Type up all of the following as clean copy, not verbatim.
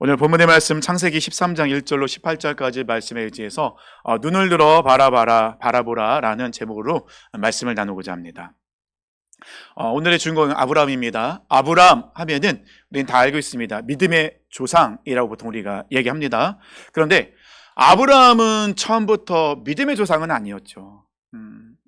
오늘 본문의 말씀 창세기 13장 1절로 18절까지 말씀에 의지해서 눈을 들어 바라보라 라는 제목으로 말씀을 나누고자 합니다. 오늘의 주인공은 아브라함입니다. 아브라함 하면은 우리는 다 알고 있습니다. 믿음의 조상이라고 보통 우리가 얘기합니다. 그런데 아브라함은 처음부터 믿음의 조상은 아니었죠.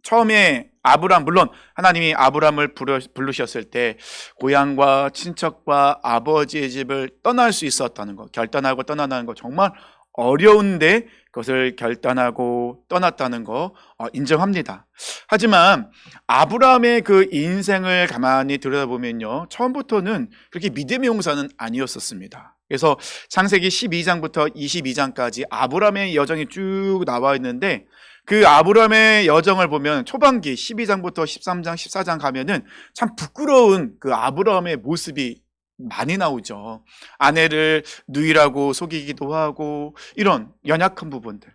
처음에 아브라함, 물론 하나님이 아브라함을 부르셨을 때 고향과 친척과 아버지의 집을 떠날 수 있었다는 것, 결단하고 떠나는 것 정말 어려운데 그것을 결단하고 떠났다는 거 인정합니다. 하지만 아브라함의 그 인생을 가만히 들여다보면요, 처음부터는 그렇게 믿음의 용사는 아니었었습니다. 그래서 창세기 12장부터 22장까지 아브라함의 여정이 쭉 나와 있는데, 그 아브라함의 여정을 보면 초반기 12장부터 13장, 14장 가면은 참 부끄러운 그 아브라함의 모습이 많이 나오죠. 아내를 누이라고 속이기도 하고 이런 연약한 부분들,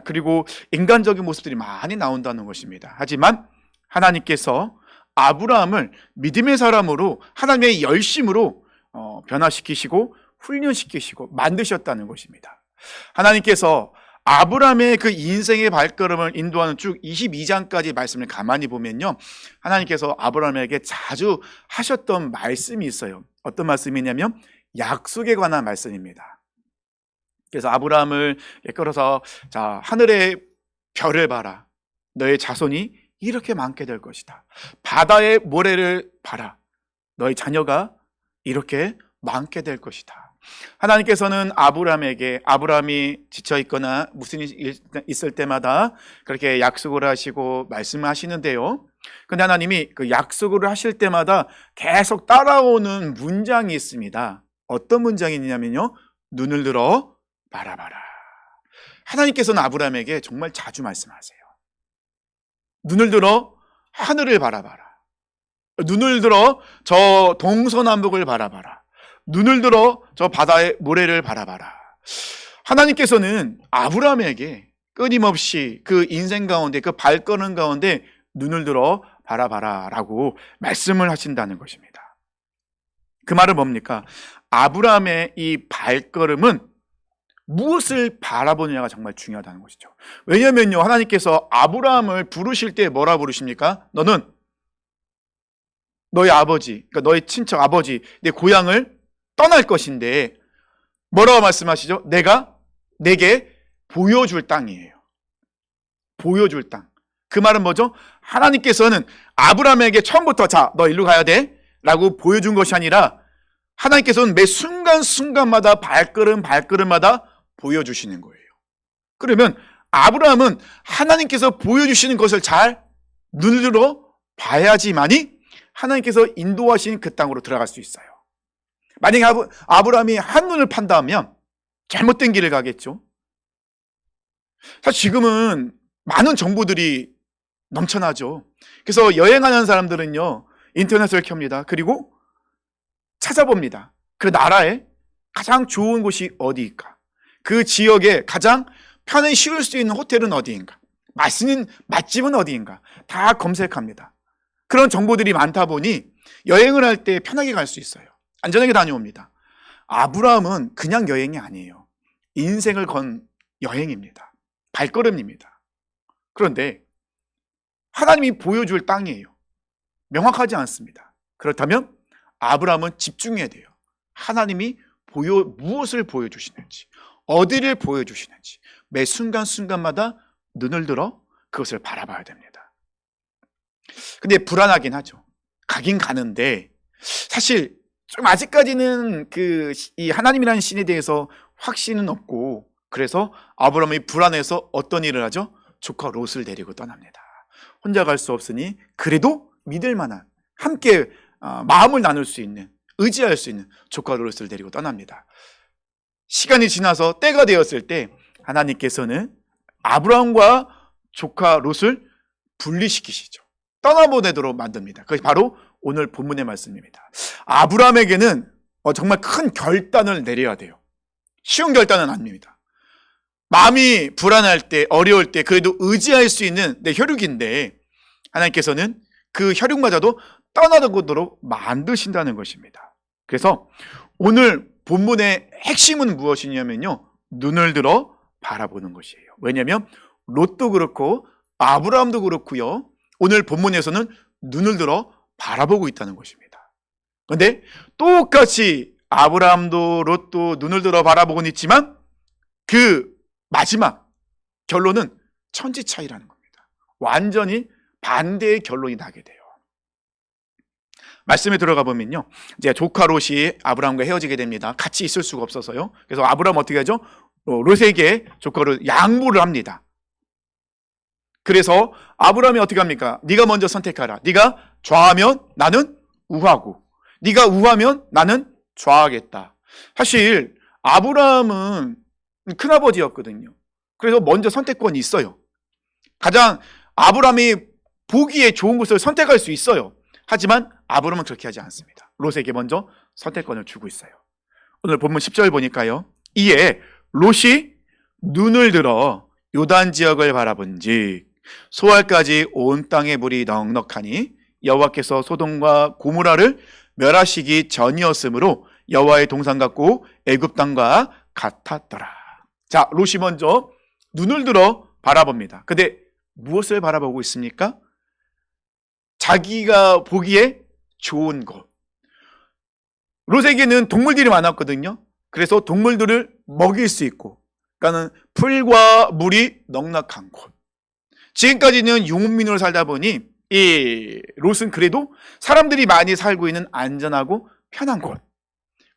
그리고 인간적인 모습들이 많이 나온다는 것입니다. 하지만 하나님께서 아브라함을 믿음의 사람으로, 하나님의 열심으로 변화시키시고 훈련시키시고 만드셨다는 것입니다. 하나님께서 아브라함의 그 인생의 발걸음을 인도하는 쭉 22장까지 말씀을 가만히 보면요, 하나님께서 아브라함에게 자주 하셨던 말씀이 있어요. 어떤 말씀이냐면 약속에 관한 말씀입니다. 그래서 아브라함을 끌어서, 자, 하늘의 별을 봐라. 너의 자손이 이렇게 많게 될 것이다. 바다의 모래를 봐라. 너의 자녀가 이렇게 많게 될 것이다. 하나님께서는 아브라함에게, 아브라함이 지쳐있거나 무슨 일이 있을 때마다 그렇게 약속을 하시고 말씀을 하시는데요, 근데 하나님이 그 약속을 하실 때마다 계속 따라오는 문장이 있습니다. 어떤 문장이냐면요, 눈을 들어 바라봐라. 하나님께서는 아브라함에게 정말 자주 말씀하세요. 눈을 들어 하늘을 바라봐라. 눈을 들어 저 동서남북을 바라봐라. 눈을 들어 저 바다의 모래를 바라봐라. 하나님께서는 아브라함에게 끊임없이 그 인생 가운데, 그 발걸음 가운데 눈을 들어 바라봐라 라고 말씀을 하신다는 것입니다. 그 말은 뭡니까? 아브라함의 이 발걸음은 무엇을 바라보느냐가 정말 중요하다는 것이죠. 왜냐면요, 하나님께서 아브라함을 부르실 때 뭐라 부르십니까? 너는 너의 아버지, 그러니까 너의 친척 아버지, 내 고향을 떠날 것인데 뭐라고 말씀하시죠? 내가 내게 보여줄 땅이에요. 보여줄 땅. 그 말은 뭐죠? 하나님께서는 아브라함에게 처음부터 자, 너 일로 가야 돼 라고 보여준 것이 아니라 하나님께서는 매 순간순간마다 발걸음마다 보여주시는 거예요. 그러면 아브라함은 하나님께서 보여주시는 것을 잘 눈을 들어 봐야지만이 하나님께서 인도하신 그 땅으로 들어갈 수 있어요. 만약에 아브라함이 한눈을 판다면 잘못된 길을 가겠죠. 사실 지금은 많은 정보들이 넘쳐나죠. 그래서 여행하는 사람들은요, 인터넷을 켭니다. 그리고 찾아봅니다. 그 나라에 가장 좋은 곳이 어디일까? 그 지역에 가장 편히 쉬울 수 있는 호텔은 어디인가? 맛있는 맛집은 어디인가? 다 검색합니다. 그런 정보들이 많다 보니 여행을 할 때 편하게 갈 수 있어요. 안전하게 다녀옵니다. 아브라함은 그냥 여행이 아니에요. 인생을 건 여행입니다. 발걸음입니다. 그런데 하나님이 보여줄 땅이에요. 명확하지 않습니다. 그렇다면 아브라함은 집중해야 돼요. 하나님이 무엇을 보여주시는지, 어디를 보여주시는지 매 순간순간마다 눈을 들어 그것을 바라봐야 됩니다. 근데 불안하긴 하죠. 가긴 가는데 사실 좀 아직까지는 이 하나님이라는 신에 대해서 확신은 없고, 그래서 아브라함이 불안해서 어떤 일을 하죠? 조카 롯을 데리고 떠납니다. 혼자 갈 수 없으니 그래도 믿을 만한, 함께 마음을 나눌 수 있는, 의지할 수 있는 조카 롯을 데리고 떠납니다. 시간이 지나서 때가 되었을 때 하나님께서는 아브라함과 조카 롯을 분리시키시죠. 떠나보내도록 만듭니다. 그것이 바로 오늘 본문의 말씀입니다. 아브라함에게는 정말 큰 결단을 내려야 돼요. 쉬운 결단은 아닙니다. 마음이 불안할 때, 어려울 때 그래도 의지할 수 있는 내 혈육인데 하나님께서는 그 혈육마저도 떠나도록 만드신다는 것입니다. 그래서 오늘 본문의 핵심은 무엇이냐면요, 눈을 들어 바라보는 것이에요. 왜냐하면 롯도 그렇고 아브라함도 그렇고요, 오늘 본문에서는 눈을 들어 바라보고 있다는 것입니다. 그런데 똑같이 아브라함도 롯도 눈을 들어 바라보고는 있지만 그 마지막 결론은 천지 차이라는 겁니다. 완전히 반대의 결론이 나게 돼요. 말씀에 들어가 보면요, 이제 조카 롯이 아브라함과 헤어지게 됩니다. 같이 있을 수가 없어서요. 그래서 아브라함 어떻게 하죠? 롯에게 조카를 양보를 합니다. 그래서 아브라함이 어떻게 합니까? 네가 먼저 선택하라. 네가 좌하면 나는 우하고, 네가 우하면 나는 좌하겠다. 사실 아브라함은 큰아버지였거든요. 그래서 먼저 선택권이 있어요. 가장 아브라함이 보기에 좋은 것을 선택할 수 있어요. 하지만 아브라함은 그렇게 하지 않습니다. 롯에게 먼저 선택권을 주고 있어요. 오늘 본문 10절 보니까요, 이에 롯이 눈을 들어 요단 지역을 바라본즉 소알까지 온 땅의 물이 넉넉하니 여호와께서 소돔과 고모라를 멸하시기 전이었으므로 여호와의 동산 같고 애굽 땅과 같았더라. 자, 롯이 먼저 눈을 들어 바라봅니다. 근데 무엇을 바라보고 있습니까? 자기가 보기에 좋은 곳. 롯에게는 동물들이 많았거든요. 그래서 동물들을 먹일 수 있고, 그러니까는 풀과 물이 넉넉한 곳. 지금까지는 유목민으로 살다 보니 이 롯은 그래도 사람들이 많이 살고 있는 안전하고 편한 곳,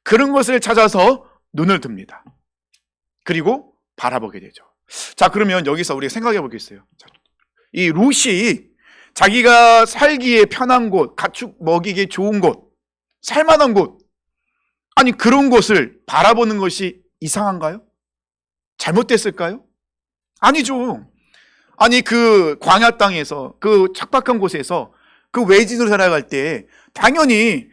그런 것을 찾아서 눈을 듭니다. 그리고 바라보게 되죠. 자, 그러면 여기서 우리가 생각해 보겠어요. 이 롯이 자기가 살기에 편한 곳, 가축 먹이기 좋은 곳, 살만한 곳, 아니 그런 곳을 바라보는 것이 이상한가요? 잘못됐을까요? 아니죠. 아니 그 광야 땅에서, 그 척박한 곳에서 그 외진으로 살아갈 때 당연히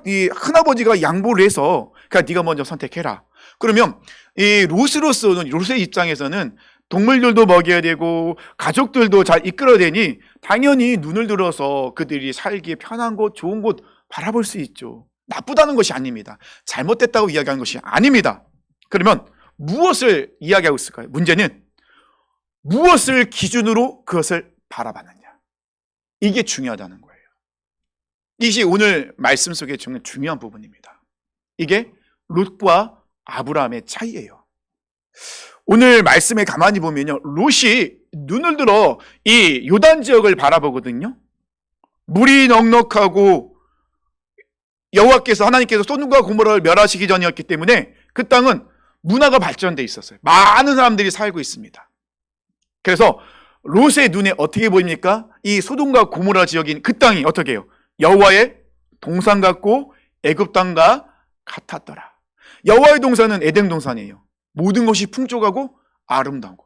이 큰아버지가 양보를 해서 그냥 네가 먼저 선택해라. 그러면 이 롯으로서는, 롯의 입장에서는 동물들도 먹여야 되고 가족들도 잘 이끌어야 되니 당연히 눈을 들어서 그들이 살기에 편한 곳, 좋은 곳 바라볼 수 있죠. 나쁘다는 것이 아닙니다. 잘못됐다고 이야기하는 것이 아닙니다. 그러면 무엇을 이야기하고 있을까요? 문제는 무엇을 기준으로 그것을 바라봤느냐, 이게 중요하다는 거예요. 이것이 오늘 말씀 속에 정말 중요한 부분입니다. 이게 롯과 아브라함의 차이예요. 오늘 말씀에 가만히 보면요, 롯이 눈을 들어 이 요단 지역을 바라보거든요. 물이 넉넉하고 여호와께서, 하나님께서 소돔과 고모라를 멸하시기 전이었기 때문에 그 땅은 문화가 발전돼 있었어요. 많은 사람들이 살고 있습니다. 그래서 롯의 눈에 어떻게 보입니까? 이 소돔과 고모라 지역인 그 땅이 어떻게 해요? 여호와의 동산 같고 애굽 땅과 같았더라. 여호와의 동산은 에덴 동산이에요. 모든 것이 풍족하고 아름다워.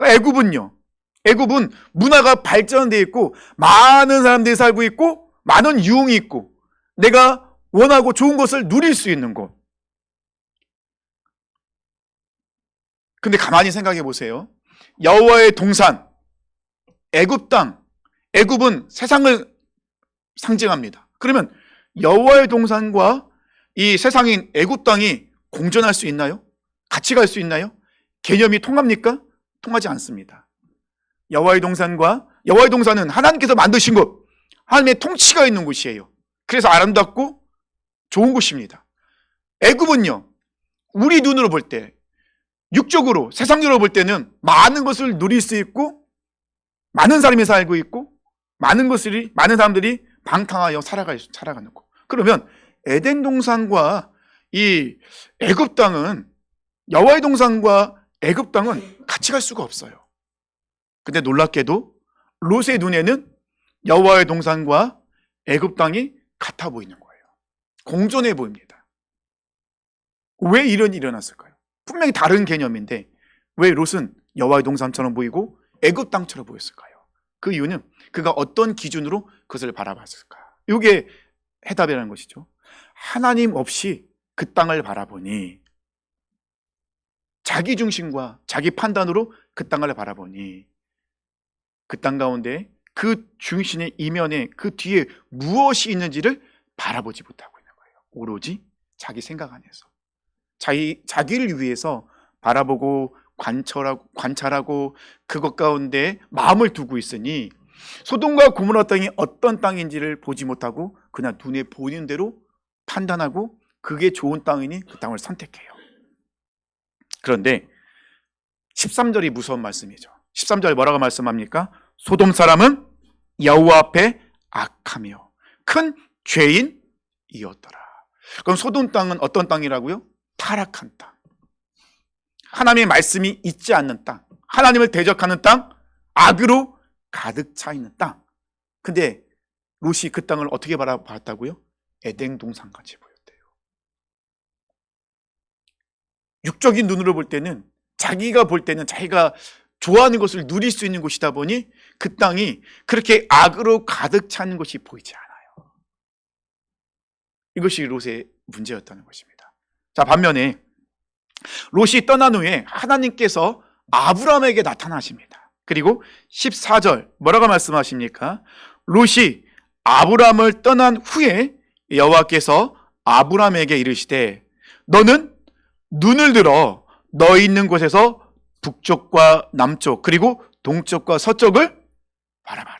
애굽은요, 애굽은 문화가 발전되어 있고 많은 사람들이 살고 있고 많은 유흥이 있고 내가 원하고 좋은 것을 누릴 수 있는 곳. 근데 가만히 생각해 보세요. 여호와의 동산, 애굽 땅, 애굽은 세상을 상징합니다. 그러면 여호와의 동산과 이 세상인 애굽 땅이 공존할 수 있나요? 같이 갈 수 있나요? 개념이 통합니까? 통하지 않습니다. 여호와의 동산은 하나님께서 만드신 곳, 하나님의 통치가 있는 곳이에요. 그래서 아름답고 좋은 곳입니다. 애굽은요, 우리 눈으로 볼 때, 육적으로, 세상적으로 볼 때는 많은 것을 누릴 수 있고 많은 사람이 살고 있고 많은 사람들이 방탕하여 살아가는 곳. 그러면 에덴 동산과 이 애굽 땅은, 여호와의 동산과 애굽 땅은 같이 갈 수가 없어요. 근데 놀랍게도 롯의 눈에는 여호와의 동산과 애굽 땅이 같아 보이는 거예요. 공존해 보입니다. 왜 이런 일이 일어났을까요? 분명히 다른 개념인데 왜 롯은 여호와의 동산처럼 보이고 애굽 땅처럼 보였을까요? 그 이유는 그가 어떤 기준으로 그것을 바라봤을까? 이게 해답이라는 것이죠. 하나님 없이 그 땅을 바라보니, 자기 중심과 자기 판단으로 그 땅을 바라보니 그 땅 가운데 그 중심의 이면에 그 뒤에 무엇이 있는지를 바라보지 못하고 있는 거예요. 오로지 자기 생각 안에서. 자기를 위해서 바라보고 관찰하고 그것 가운데 마음을 두고 있으니 소돔과 고모라 땅이 어떤 땅인지를 보지 못하고 그냥 눈에 보이는 대로 판단하고 그게 좋은 땅이니 그 땅을 선택해요. 그런데 13절이 무서운 말씀이죠. 13절 뭐라고 말씀합니까? 소돔 사람은 여호와 앞에 악하며 큰 죄인이었더라. 그럼 소돔 땅은 어떤 땅이라고요? 타락한 땅, 하나님의 말씀이 있지 않는 땅, 하나님을 대적하는 땅, 악으로 가득 차 있는 땅. 근데 롯이 그 땅을 어떻게 바라봤다고요? 에덴 동산같이 보였대요. 육적인 눈으로 볼 때는, 자기가 볼 때는 자기가 좋아하는 것을 누릴 수 있는 곳이다 보니 그 땅이 그렇게 악으로 가득 차 있는 것이 보이지 않아요. 이것이 롯의 문제였다는 것입니다. 자, 반면에 롯이 떠난 후에 하나님께서 아브라함에게 나타나십니다. 그리고 14절 뭐라고 말씀하십니까? 롯이 아브라함을 떠난 후에 여호와께서 아브라함에게 이르시되 너는 눈을 들어 너 있는 곳에서 북쪽과 남쪽 그리고 동쪽과 서쪽을 바라봐라.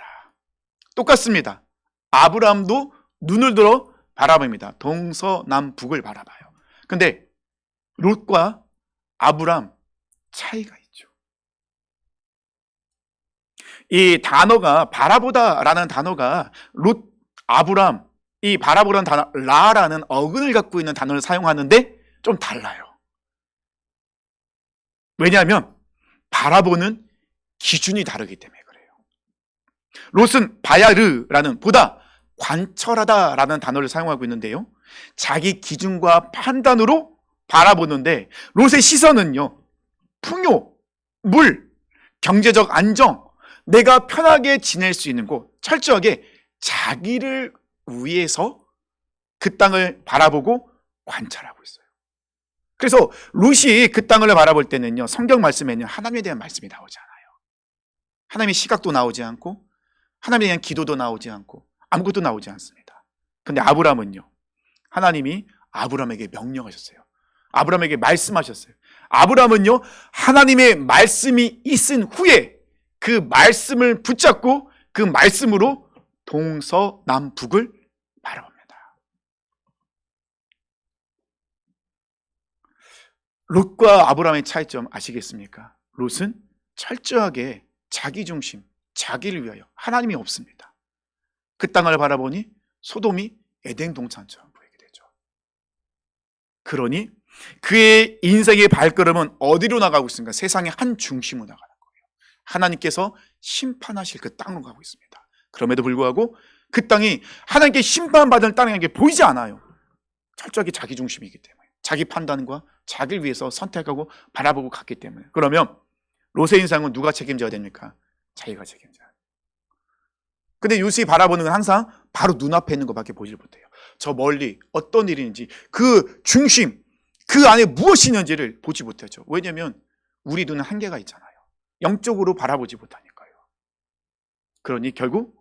똑같습니다. 아브라함도 눈을 들어 바라봅니다. 동서남북을 바라봐요. 근데 롯과 아브라함 차이가 있죠. 이 단어가 바라보다라는 단어가 롯, 아브라함, 이 바라보라는 단어 라라는 어근을 갖고 있는 단어를 사용하는데 좀 달라요. 왜냐하면 바라보는 기준이 다르기 때문에 그래요. 롯은 바야르라는 보다 관철하다라는 단어를 사용하고 있는데요, 자기 기준과 판단으로 바라보는데 롯의 시선은요, 풍요, 물, 경제적 안정, 내가 편하게 지낼 수 있는 곳, 철저하게 자기를 위해서 그 땅을 바라보고 관찰하고 있어요. 그래서 롯이 그 땅을 바라볼 때는요, 성경 말씀에는 하나님에 대한 말씀이 나오지 않아요. 하나님의 시각도 나오지 않고 하나님에 대한 기도도 나오지 않고 아무것도 나오지 않습니다. 근데 아브라함은요, 하나님이 아브라함에게 명령하셨어요. 아브라함에게 말씀하셨어요. 아브라함은요, 하나님의 말씀이 있은 후에 그 말씀을 붙잡고 그 말씀으로 동서남북을 바라봅니다. 롯과 아브라함의 차이점 아시겠습니까? 롯은 철저하게 자기 중심, 자기를 위하여, 하나님이 없습니다. 그 땅을 바라보니 소돔이 에덴 동산처럼 보이게 되죠. 그러니 그의 인생의 발걸음은 어디로 나가고 있습니까? 세상의 한 중심으로 나가는 거예요. 하나님께서 심판하실 그 땅으로 가고 있습니다. 그럼에도 불구하고 그 땅이 하나님께 심판받을 땅인 게 보이지 않아요. 철저하게 자기 중심이기 때문에, 자기 판단과 자기를 위해서 선택하고 바라보고 갔기 때문에. 그러면 롯의 인생은 누가 책임져야 됩니까? 자기가 책임져야 돼요. 근데 롯이 바라보는 건 항상 바로 눈앞에 있는 것밖에 보질 못해요. 저 멀리 어떤 일인지, 그 중심, 그 안에 무엇이 있는지를 보지 못하죠. 왜냐하면 우리 눈은 한계가 있잖아요. 영적으로 바라보지 못하니까요. 그러니 결국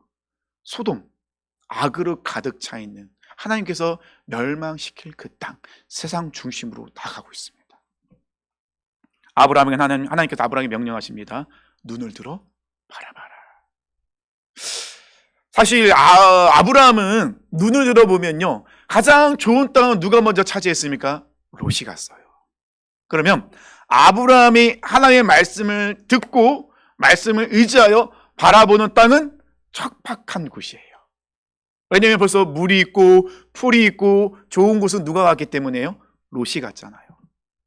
소돔, 악으로 가득 차 있는, 하나님께서 멸망시킬 그 땅, 세상 중심으로 나가고 있습니다. 아브라함에게 하나님께서 아브라함에게 명령하십니다. 눈을 들어 바라봐라. 사실 아브라함은 눈을 들어보면요, 가장 좋은 땅은 누가 먼저 차지했습니까? 롯이 갔어요. 그러면 아브라함이 하나님의 말씀을 듣고 말씀을 의지하여 바라보는 땅은 척박한 곳이에요. 왜냐하면 벌써 물이 있고 풀이 있고 좋은 곳은 누가 갔기 때문에요? 롯이 갔잖아요.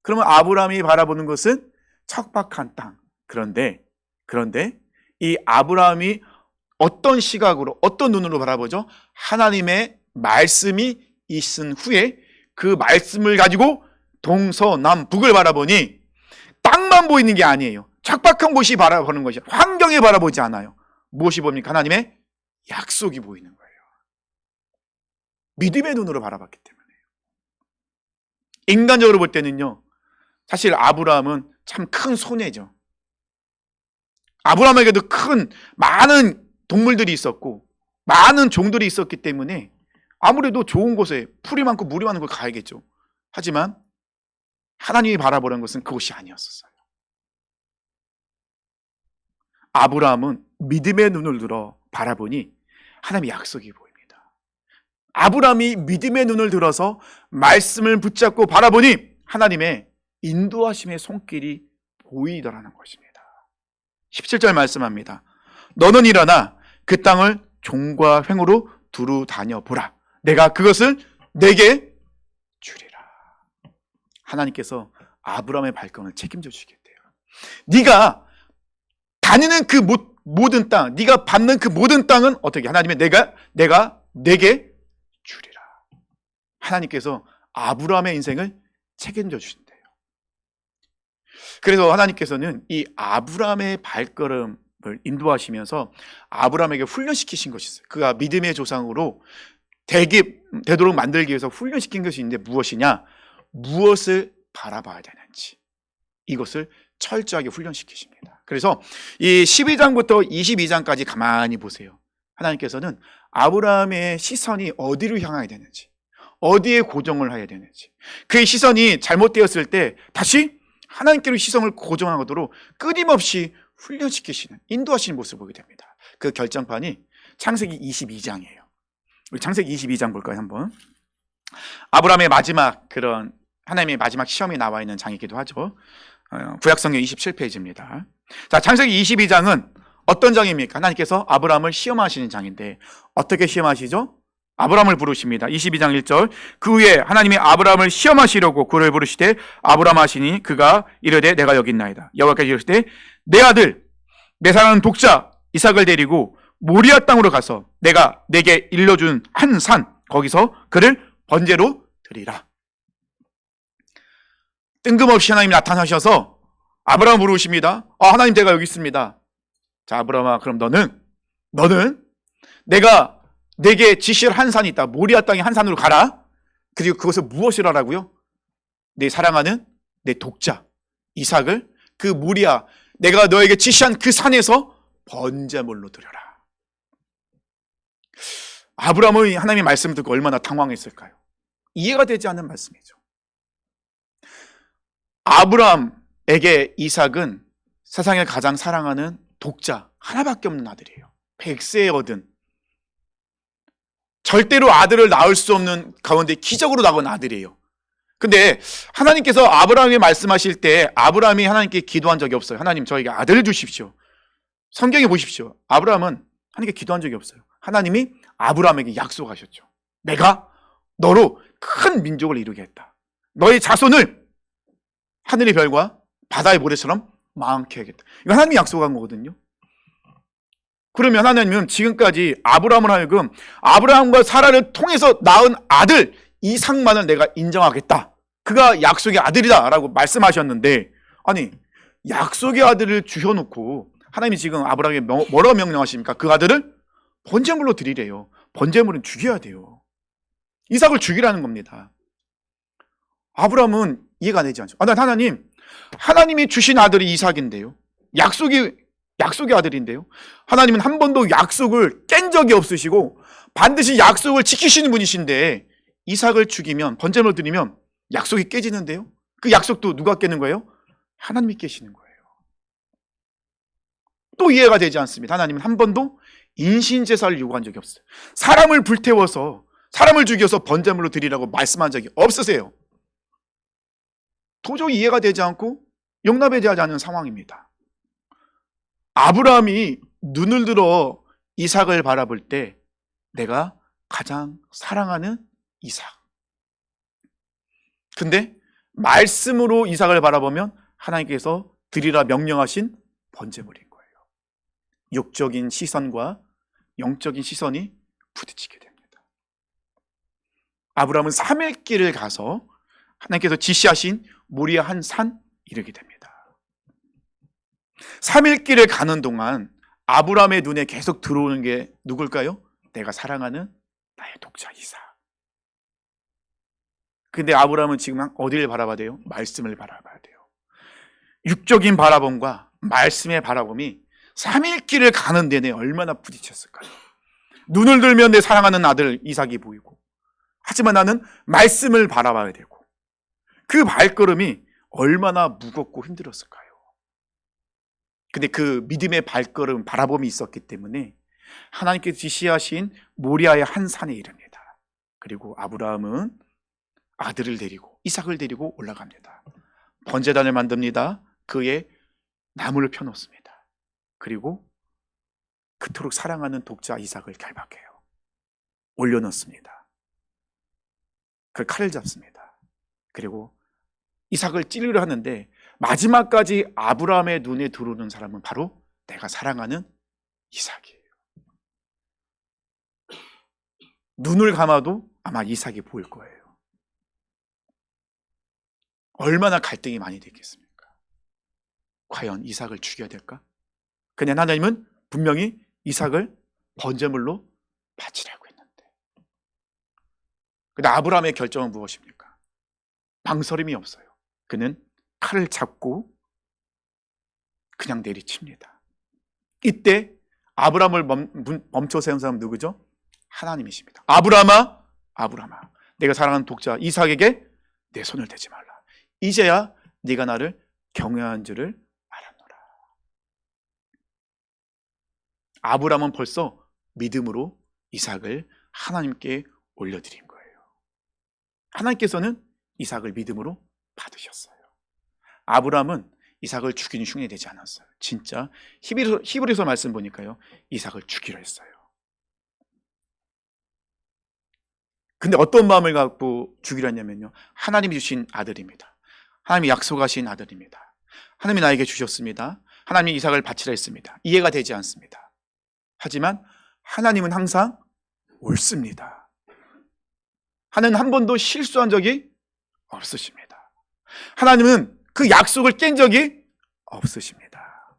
그러면 아브라함이 바라보는 것은 척박한 땅. 그런데 이 아브라함이 어떤 시각으로, 어떤 눈으로 바라보죠? 하나님의 말씀이 있은 후에 그 말씀을 가지고 동서남북을 바라보니 땅만 보이는 게 아니에요. 척박한 곳이 바라보는 것이, 환경에 바라보지 않아요. 무엇이 보입니까? 하나님의 약속이 보이는 거예요. 믿음의 눈으로 바라봤기 때문에. 인간적으로 볼 때는요, 사실 아브라함은 참 큰 손해죠. 아브라함에게도 많은 동물들이 있었고 많은 종들이 있었기 때문에 아무래도 좋은 곳에 풀이 많고 물이 많은 곳 가야겠죠. 하지만 하나님이 바라보는 것은 그것이 아니었었어요. 아브라함은 믿음의 눈을 들어 바라보니 하나님의 약속이 보입니다. 아브라함이 믿음의 눈을 들어서 말씀을 붙잡고 바라보니 하나님의 인도하심의 손길이 보이더라는 것입니다. 17절 말씀합니다. 너는 일어나 그 땅을 종과 횡으로 두루 다녀보라. 내가 그것을 내게 주리라. 하나님께서 아브라함의 발걸음을 책임져 주시겠대요. 네가 다니는 그 모든 땅, 네가 받는 그 모든 땅은 어떻게? 하나님의 내가 내게 주리라. 하나님께서 아브라함의 인생을 책임져 주신대요. 그래서 하나님께서는 이 아브라함의 발걸음을 인도하시면서 아브라함에게 훈련시키신 것이 있어요. 그가 믿음의 조상으로 되도록 만들기 위해서 훈련시킨 것이 있는데 무엇이냐? 무엇을 바라봐야 되는지 이것을 철저하게 훈련시키십니다. 그래서 이 12장부터 22장까지 가만히 보세요. 하나님께서는 아브라함의 시선이 어디로 향해야 되는지, 어디에 고정을 해야 되는지, 그의 시선이 잘못되었을 때 다시 하나님께로 시선을 고정하도록 끊임없이 훈련시키시는, 인도하시는 모습을 보게 됩니다. 그 결정판이 창세기 22장이에요. 우리 창세기 22장 볼까요, 한번? 아브라함의 마지막 그런 하나님의 마지막 시험이 나와 있는 장이기도 하죠. 구약성경 27페이지입니다. 자, 창세기 22장은 어떤 장입니까? 하나님께서 아브라함을 시험하시는 장인데 어떻게 시험하시죠? 아브라함을 부르십니다. 22장 1절. 그 후에 하나님이 아브라함을 시험하시려고 그를 부르시되 아브라함 하시니 그가 이르되 내가 여기 있나이다. 여호와께서 이르시되 내 아들 내 사랑하는 독자 이삭을 데리고 모리아 땅으로 가서 내가 내게 일러준 한 산 거기서 그를 번제로 드리라. 뜬금없이 하나님이 나타나셔서 아브라함 부르십니다. 하나님 제가 여기 있습니다. 자, 아브라함아, 그럼 너는 내가 내게 지시할 한 산이 있다. 모리아 땅의 한 산으로 가라. 그리고 그것을 무엇을 하라고요? 내 사랑하는 내 독자 이삭을 그 모리아 내가 너에게 지시한 그 산에서 번제물로 드려라. 아브라함은 하나님의 말씀을 듣고 얼마나 당황했을까요? 이해가 되지 않는 말씀이죠. 아브라함에게 이삭은 세상에 가장 사랑하는 독자 하나밖에 없는 아들이에요. 백세에 얻은, 절대로 아들을 낳을 수 없는 가운데 기적으로 낳은 아들이에요. 근데 하나님께서 아브라함에게 말씀하실 때 아브라함이 하나님께 기도한 적이 없어요. 하나님 저에게 아들을 주십시오. 성경에 보십시오. 아브라함은 하나님께 기도한 적이 없어요. 하나님이 아브라함에게 약속하셨죠. 내가 너로 큰 민족을 이루겠다. 너의 자손을 하늘의 별과 바다의 모래처럼 많게 하겠다. 이거 하나님이 약속한 거거든요. 그러면 하나님은 지금까지 아브라함을 하여금 아브라함과 사라를 통해서 낳은 아들 이삭만을 내가 인정하겠다. 그가 약속의 아들이다 라고 말씀하셨는데, 아니 약속의 아들을 주셔놓고 하나님이 지금 아브라함에게 뭐라고 명령하십니까? 그 아들을 번제물로 드리래요. 번제물은 죽여야 돼요. 이삭을 죽이라는 겁니다. 아브라함은 이해가 되지 않죠. 하나님이 주신 아들이 이삭인데요. 약속의 아들인데요. 하나님은 한 번도 약속을 깬 적이 없으시고 반드시 약속을 지키시는 분이신데 이삭을 죽이면, 번제물로 드리면 약속이 깨지는데요. 그 약속도 누가 깨는 거예요? 하나님이 깨시는 거예요. 또 이해가 되지 않습니다. 하나님은 한 번도 인신제사를 요구한 적이 없어요. 사람을 불태워서, 사람을 죽여서 번제물로 드리라고 말씀한 적이 없으세요. 도저히 이해가 되지 않고 용납되지 않는 상황입니다. 아브라함이 눈을 들어 이삭을 바라볼 때 내가 가장 사랑하는 이삭. 근데 말씀으로 이삭을 바라보면 하나님께서 드리라 명령하신 번제물인 거예요. 육적인 시선과 영적인 시선이 부딪히게 됩니다. 아브라함은 3일 길을 가서 하나님께서 지시하신 모리아 한 산 이르게 됩니다. 3일 길을 가는 동안 아브라함의 눈에 계속 들어오는 게 누굴까요? 내가 사랑하는 나의 독자 이삭. 근데 아브라함은 지금 어디를 바라봐야 돼요? 말씀을 바라봐야 돼요. 육적인 바라봄과 말씀의 바라봄이 3일 길을 가는 내내 얼마나 부딪혔을까요? 눈을 들면 내 사랑하는 아들 이삭이 보이고, 하지만 나는 말씀을 바라봐야 되고, 그 발걸음이 얼마나 무겁고 힘들었을까요? 근데 그 믿음의 발걸음, 바라봄이 있었기 때문에 하나님께서 지시하신 모리아의 한 산에 이릅니다. 그리고 아브라함은 아들을 데리고 이삭을 데리고 올라갑니다. 번제단을 만듭니다. 그의 나무를 펴놓습니다. 그리고 그토록 사랑하는 독자 이삭을 결박해요. 올려놓습니다. 그 칼을 잡습니다. 그리고 이삭을 찌르려 하는데 마지막까지 아브라함의 눈에 들어오는 사람은 바로 내가 사랑하는 이삭이에요. 눈을 감아도 아마 이삭이 보일 거예요. 얼마나 갈등이 많이 됐겠습니까? 과연 이삭을 죽여야 될까? 그냥 하나님은 분명히 이삭을 번제물로 바치라고 했는데, 근데 아브라함의 결정은 무엇입니까? 망설임이 없어요. 그는 칼을 잡고 그냥 내리칩니다. 이때 아브라함을 멈춰 세운 사람은 누구죠? 하나님이십니다. 아브라함아, 아브라함아, 내가 사랑하는 독자 이삭에게 내 손을 대지 말라. 이제야 네가 나를 경외한 줄을 알았노라. 아브라함은 벌써 믿음으로 이삭을 하나님께 올려드린 거예요. 하나님께서는 이삭을 믿음으로 받으셨어요. 아브라함은 이삭을 죽이는 흉내 되지 않았어요. 진짜 히브리서 말씀 보니까요, 이삭을 죽이려 했어요. 근데 어떤 마음을 갖고 죽이려 했냐면요, 하나님이 주신 아들입니다. 하나님이 약속하신 아들입니다. 하나님이 나에게 주셨습니다. 하나님이 이삭을 바치라 했습니다. 이해가 되지 않습니다. 하지만 하나님은 항상 옳습니다. 하나님은 한 번도 실수한 적이 없으십니다. 하나님은 그 약속을 깬 적이 없으십니다.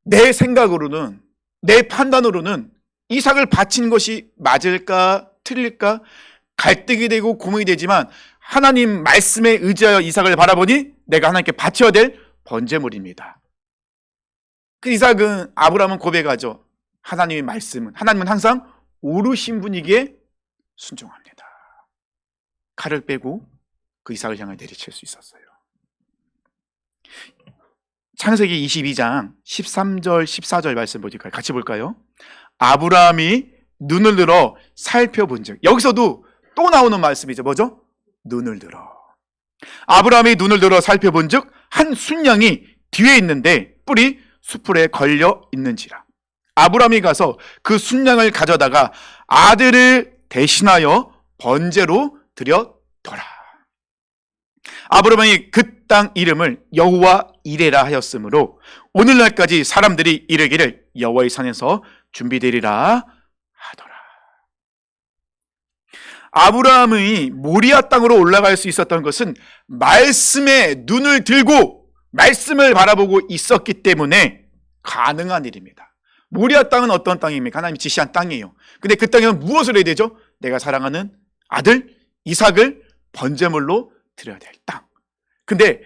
내 생각으로는, 내 판단으로는 이삭을 바친 것이 맞을까 틀릴까 갈등이 되고 고민이 되지만, 하나님 말씀에 의지하여 이삭을 바라보니 내가 하나님께 바쳐야 될 번제물입니다. 그 이삭은, 아브라함은 고백하죠. 하나님의 말씀은, 하나님은 항상 옳으신 분이기에 순종합니다. 칼을 빼고 그 이삭을 향해 내리칠 수 있었어요. 창세기 22장 13절 14절 말씀 보니까 같이 볼까요? 아브라함이 눈을 들어 살펴본즉, 여기서도 또 나오는 말씀이죠. 뭐죠? 눈을 들어. 아브라함이 눈을 들어 살펴본즉 한 순양이 뒤에 있는데 뿔이 수풀에 걸려 있는지라. 아브라함이 가서 그 순양을 가져다가 아들을 대신하여 번제로 드렸더라. 아브라함이 그 땅 이름을 여호와 이레라 하였으므로 오늘날까지 사람들이 이르기를 여호와의 산에서 준비되리라 하더라. 아브라함이 모리아 땅으로 올라갈 수 있었던 것은 말씀에 눈을 들고 말씀을 바라보고 있었기 때문에 가능한 일입니다. 모리아 땅은 어떤 땅입니까? 하나님이 지시한 땅이에요. 근데 그 땅에는 무엇을 해야 되죠? 내가 사랑하는 아들 이삭을 번제물로 드려야 될 땅. 근데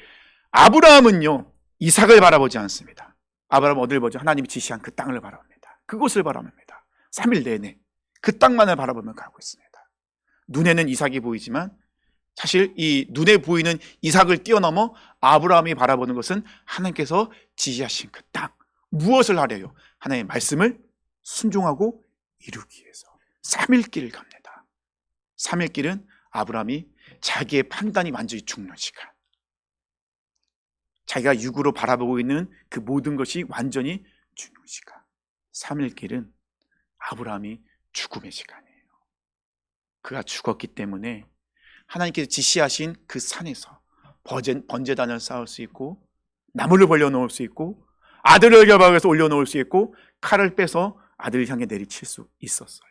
아브라함은요, 이삭을 바라보지 않습니다. 아브라함은 어디를 보죠? 하나님이 지시한 그 땅을 바라봅니다. 그곳을 바라봅니다. 3일 내내 그 땅만을 바라보며 가고 있습니다. 눈에는 이삭이 보이지만 사실 이 눈에 보이는 이삭을 뛰어넘어 아브라함이 바라보는 것은 하나님께서 지시하신 그 땅. 무엇을 하려요? 하나님의 말씀을 순종하고 이루기 위해서 3일 길을 갑니다. 3일 길은 아브라함이 자기의 판단이 완전히 죽는 시간, 자기가 육으로 바라보고 있는 그 모든 것이 완전히 죽는 시간. 3일 길은 아브라함이 죽음의 시간이에요. 그가 죽었기 때문에 하나님께서 지시하신 그 산에서 번제단을 쌓을 수 있고, 나무를 벌려놓을 수 있고, 아들을 결박해서 올려놓을 수 있고, 칼을 빼서 아들을 향해 내리칠 수 있었어요.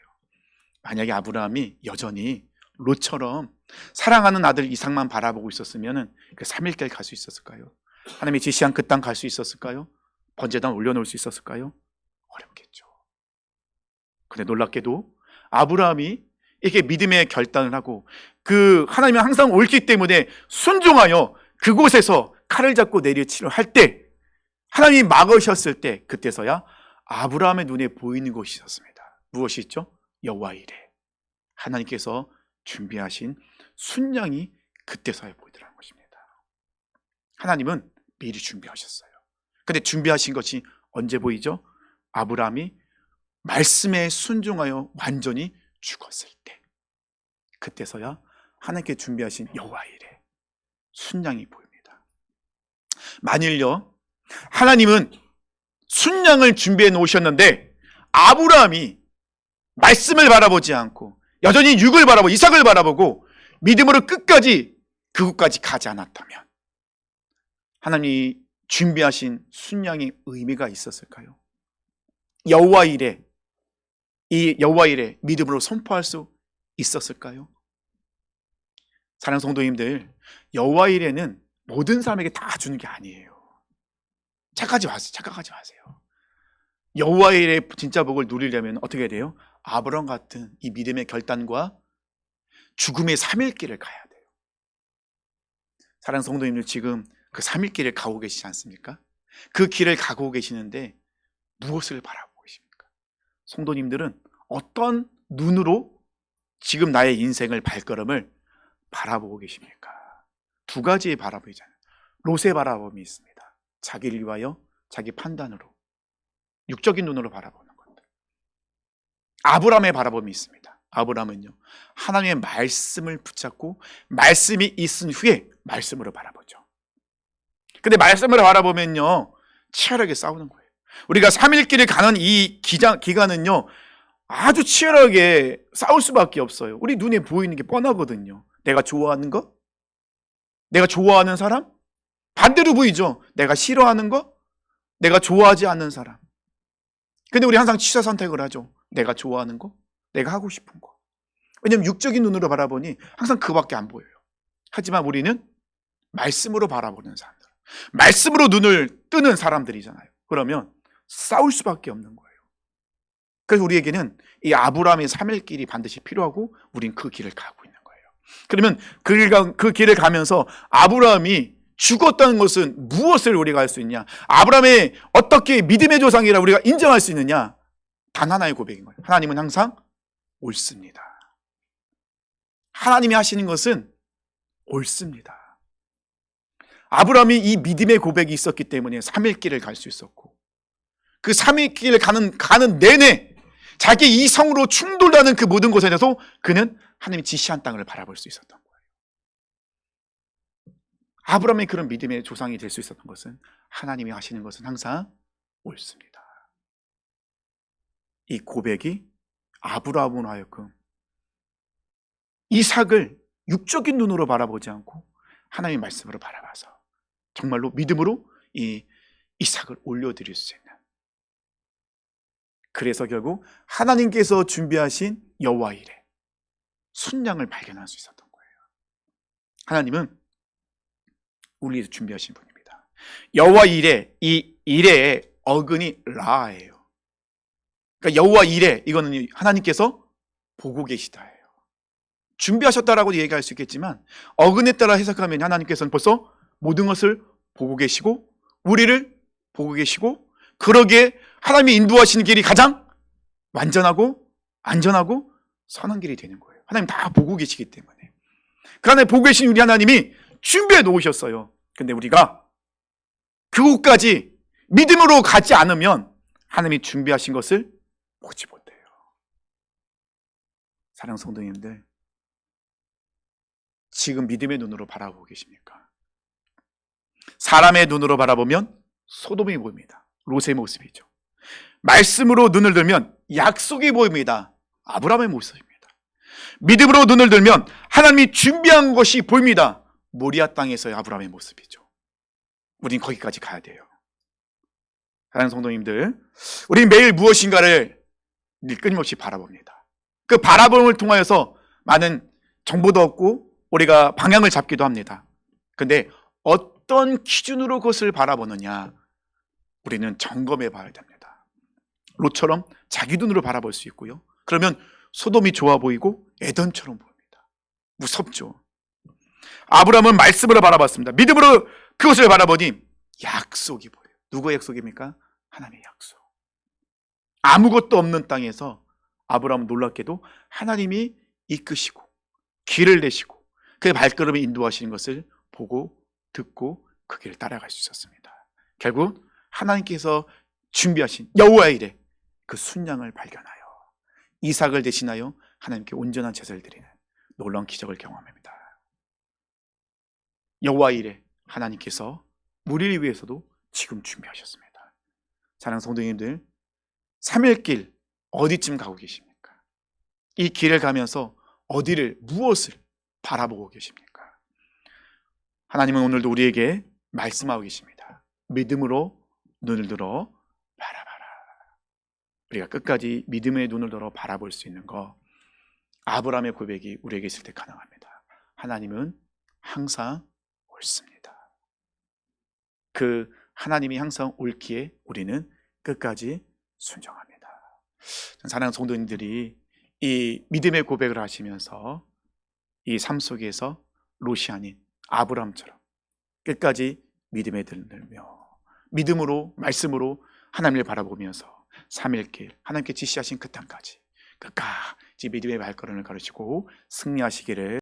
만약에 아브라함이 여전히 롯처럼 사랑하는 아들 이삭만 바라보고 있었으면 그 3일길 갈 수 있었을까요? 하나님이 지시한 그 땅 갈 수 있었을까요? 번제단 올려놓을 수 있었을까요? 어렵겠죠. 근데 놀랍게도 아브라함이 이렇게 믿음의 결단을 하고, 그 하나님이 항상 옳기 때문에 순종하여 그곳에서 칼을 잡고 내리치려 할 때, 하나님이 막으셨을 때, 그때서야 아브라함의 눈에 보이는 것이 있었습니다. 무엇이 있죠? 여호와 이레, 하나님께서 준비하신 순양이 그때서야 보이더라는 것입니다. 하나님은 미리 준비하셨어요. 근데 준비하신 것이 언제 보이죠? 아브라함이 말씀에 순종하여 완전히 죽었을 때, 그때서야 하나님께 준비하신 여호와 일의 순양이 보입니다. 만일요, 하나님은 순양을 준비해 놓으셨는데 아브라함이 말씀을 바라보지 않고 여전히 육을 바라보고 이삭을 바라보고 믿음으로 끝까지 그곳까지 가지 않았다면 하나님이 준비하신 순양의 의미가 있었을까요? 여호와 일에, 이 여호와 일에 믿음으로 선포할 수 있었을까요? 사랑하는 성도님들, 여호와 일에는 모든 사람에게 다 주는 게 아니에요. 착각하지 마세요. 여호와 일의 진짜 복을 누리려면 어떻게 해야 돼요? 아브라함 같은 이 믿음의 결단과 죽음의 3일길을 가야 돼요. 사랑하는 성도님들, 지금 그 3일길을 가고 계시지 않습니까? 그 길을 가고 계시는데 무엇을 바라보고 계십니까? 성도님들은 어떤 눈으로 지금 나의 인생을 발걸음을 바라보고 계십니까? 두 가지의 바라보이잖아요. 롯의 바라봄이 있습니다. 자기를 위하여 자기 판단으로 육적인 눈으로 바라보는 것들. 아브라함의 바라봄이 있습니다. 아브라함은요, 하나님의 말씀을 붙잡고 말씀이 있은 후에 말씀으로 바라보죠. 근데 말씀을 바라보면요, 치열하게 싸우는 거예요. 우리가 3일길을 가는 이 기간은요, 아주 치열하게 싸울 수밖에 없어요. 우리 눈에 보이는 게 뻔하거든요. 내가 좋아하는 거? 내가 좋아하는 사람? 반대로 보이죠. 내가 싫어하는 거? 내가 좋아하지 않는 사람. 근데 우리 항상 취사 선택을 하죠. 내가 좋아하는 거? 내가 하고 싶은 거. 왜냐하면 육적인 눈으로 바라보니 항상 그밖에 안 보여요. 하지만 우리는 말씀으로 바라보는 사람들, 말씀으로 눈을 뜨는 사람들이잖아요. 그러면 싸울 수밖에 없는 거예요. 그래서 우리에게는 이 아브라함의 3일길이 반드시 필요하고 우린 그 길을 가고 있는 거예요. 그러면 그 길을 가면서 아브라함이 죽었다는 것은 무엇을 우리가 할 수 있냐? 아브라함의 어떻게 믿음의 조상이라 우리가 인정할 수 있느냐? 단 하나의 고백인 거예요. 하나님은 항상 옳습니다. 하나님이 하시는 것은 옳습니다. 아브라함이 이 믿음의 고백이 있었기 때문에 3일길을 갈 수 있었고, 그 3일길을 가는 내내 자기 이성으로 충돌하는 그 모든 것에 대해서 그는 하나님이 지시한 땅을 바라볼 수 있었던 거예요. 아브라함의 그런 믿음의 조상이 될 수 있었던 것은 하나님이 하시는 것은 항상 옳습니다. 이 고백이 아브라함으로 하여금 이삭을 육적인 눈으로 바라보지 않고 하나님의 말씀으로 바라봐서 정말로 믿음으로 이 이삭을 올려드릴 수 있는, 그래서 결국 하나님께서 준비하신 여호와 일에 순양을 발견할 수 있었던 거예요. 하나님은 우리 위해서 준비하신 분입니다. 여호와 일에, 이 일의 어근이 라예요. 그러니까 여호와 일에, 이거는 하나님께서 보고 계시다예요. 준비하셨다라고 얘기할 수 있겠지만 어근에 따라 해석하면 하나님께서는 벌써 모든 것을 보고 계시고 우리를 보고 계시고, 그러기에 하나님이 인도하시는 길이 가장 완전하고 안전하고 선한 길이 되는 거예요. 하나님 다 보고 계시기 때문에. 그 안에 보고 계신 우리 하나님이 준비해 놓으셨어요. 근데 우리가 그곳까지 믿음으로 가지 않으면 하나님이 준비하신 것을 보지 못해요. 사랑하는 성도님들, 지금 믿음의 눈으로 바라보고 계십니까? 사람의 눈으로 바라보면 소돔이 보입니다. 롯의 모습이죠. 말씀으로 눈을 들면 약속이 보입니다. 아브라함의 모습입니다. 믿음으로 눈을 들면 하나님이 준비한 것이 보입니다. 모리아 땅에서의 아브라함의 모습이죠. 우린 거기까지 가야 돼요. 사랑하는 성도님들, 우린 매일 무엇인가를 끊임없이 바라봅니다. 그 바라봄을 통하여서 많은 정보도 얻고 우리가 방향을 잡기도 합니다. 근데 어떤 기준으로 그것을 바라보느냐, 우리는 점검해 봐야 됩니다. 롯처럼 자기 눈으로 바라볼 수 있고요. 그러면 소돔이 좋아 보이고 에덴처럼 보입니다. 무섭죠. 아브라함은 말씀으로 바라봤습니다. 믿음으로 그것을 바라보니 약속이 보여요. 누구의 약속입니까? 하나님의 약속. 아무것도 없는 땅에서 아브라함은 놀랍게도 하나님이 이끄시고 길을 내시고 그의 발걸음을 인도하시는 것을 보고 듣고 그 길을 따라갈 수 있었습니다. 결국 하나님께서 준비하신 여호와의 일에 그 순양을 발견하여 이삭을 대신하여 하나님께 온전한 제사를 드리는 놀라운 기적을 경험합니다. 여호와의 일에 하나님께서 우리를 위해서도 지금 준비하셨습니다. 사랑하는 성도님들, 3일길 어디쯤 가고 계십니까? 이 길을 가면서 어디를, 무엇을 바라보고 계십니까? 하나님은 오늘도 우리에게 말씀하고 계십니다. 믿음으로 눈을 들어 바라봐라. 우리가 끝까지 믿음의 눈을 들어 바라볼 수 있는 거, 아브라함의 고백이 우리에게 있을 때 가능합니다. 하나님은 항상 옳습니다. 그 하나님이 항상 옳기에 우리는 끝까지 순종합니다. 사랑하는 성도님들이 이 믿음의 고백을 하시면서 이 삶 속에서 롯이 아닌 아브라함처럼 끝까지 믿음에 들며 믿음으로, 말씀으로 하나님을 바라보면서 3일길 하나님께 지시하신 그 땅까지 끝까지 믿음의 발걸음을 가르치고 승리하시기를